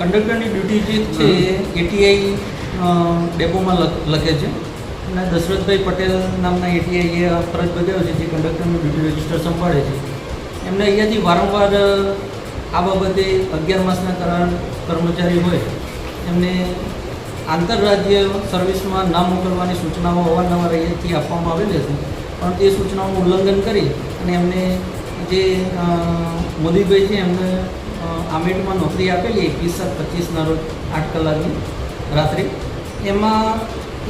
કંડક્ટરની ડ્યુટી જે છે એ એટીઆઈ ડેપોમાં લખે છે અને દશરથભાઈ પટેલ નામના એટીઆઈએ આ ફરજ બજાવે છે, જે કંડક્ટરનું ડ્યુટી રજિસ્ટર સંભાળે છે. એમને અહીંયાથી વારંવાર આ બાબતે 11 માસના કરાર કર્મચારી હોય એમને આંતરરાજ્ય સર્વિસમાં ના મોકલવાની સૂચનાઓ અવારનવાર અહીંયાથી આપવામાં આવેલી હતી, પણ તે સૂચનાઓનું ઉલ્લંઘન કરી અને એમને જે મોદીભાઈ છે એમને આમેટમાં નોકરી આપેલી 21/7/25ના રોજ 8 કલાકની રાત્રે. એમાં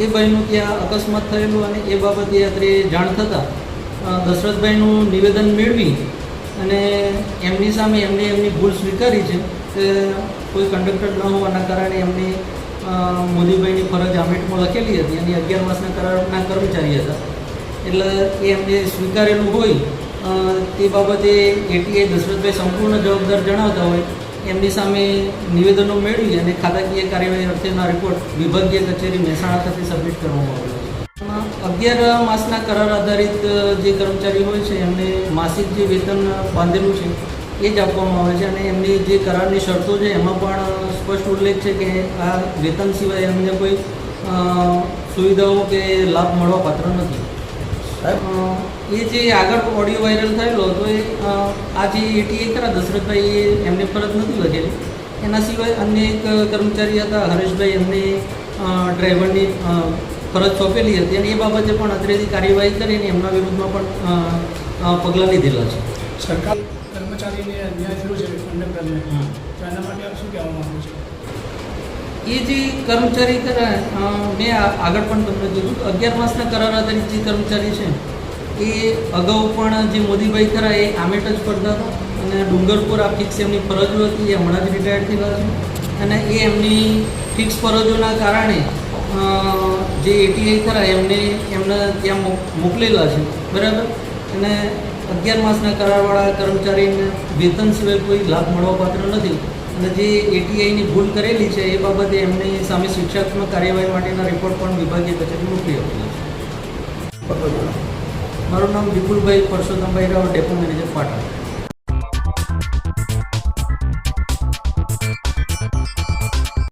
એ ભાઈનું ત્યાં અકસ્માત થયેલું અને એ બાબતે અત્રે જાણ થતાં દશરથભાઈનું નિવેદન મેળવી અને એમની સામે એમની ભૂલ સ્વીકારી છે કે કોઈ કંડક્ટર ન હોવાના કારણે એમની મોદીભાઈની ફરજ આમેટમાં લખેલી હતી અને 11 માસના કરારના કર્મચારી હતા, એટલે એ એમને સ્વીકારેલું હોય તે બાબતે એટીઆઈ દશરથભાઈ સંપૂર્ણ જવાબદાર જણાવતા હોય એમની સામે નિવેદનો મેળવી અને ખાતાકીય કાર્યવાહી અર્થેના રિપોર્ટ વિભાગીય કચેરી મહેસાણા ખાતે સબમિટ કરવામાં આવેલો છે. 11 માસના કરાર આધારિત જે કર્મચારી હોય છે એમને માસિક જે વેતન બાંધેલું છે એ જ આપવામાં આવે છે અને એમની જે કરારની શરતો છે એમાં પણ સ્પષ્ટ ઉલ્લેખ છે કે આ વેતન સિવાય એમને કોઈ સુવિધાઓ કે લાભ મળવા પાત્ર નથી. એ જે આગળ ઓડિયો વાયરલ થયેલો હતો એ આ જે એટીઆઈ ખરા દશરથભાઈ એમને ફરજ નથી લખેલી, એના સિવાય અન્ય એક કર્મચારી હતા હરેશભાઈ, એમને ડ્રાઈવરની ફરજ સોંપેલી હતી અને એ બાબતે પણ અત્રેથી કાર્યવાહી કરીને એમના વિરુદ્ધમાં પણ પગલાં લીધેલા છે. સરકાર કર્મચારીને અન્યાય થયો છે કંડક્ટરને, તો એના માટે આપ શું કહેવા માગો છો? એ જે કર્મચારી ખરા મેં આગળ પણ તમને કીધું 11 માસના કરાર આધારિત જે કર્મચારી છે એ અગાઉ પણ જે મોદીભાઈ ખરા એ આમેટ જ પડતા હતા અને ડુંગરપુર આ ફિક્સ એમની ફરજો હતી, એ હમણાં જ રિટાયર્ડ થયેલા છે અને એ એમની ફિક્સ ફરજોના કારણે જે એટીઆઈ ખરા એમને ત્યાં મોકલેલા છે, બરાબર. અને 11 માસના કરારવાળા કર્મચારીને વેતન સિવાય કોઈ લાભ મળવા પાત્ર નથી અને જે એટીઆઈની ભૂલ કરેલી છે એ બાબતે એમની સામે શિક્ષાત્મક કાર્યવાહી માટેના રિપોર્ટ પણ વિભાગીય કચેરી મોકલી આપેલા છે. મારું નામ વિપુલભાઈ પરસોત્તમભાઈ રાવ, ડેપો મેનેજર પાટણ.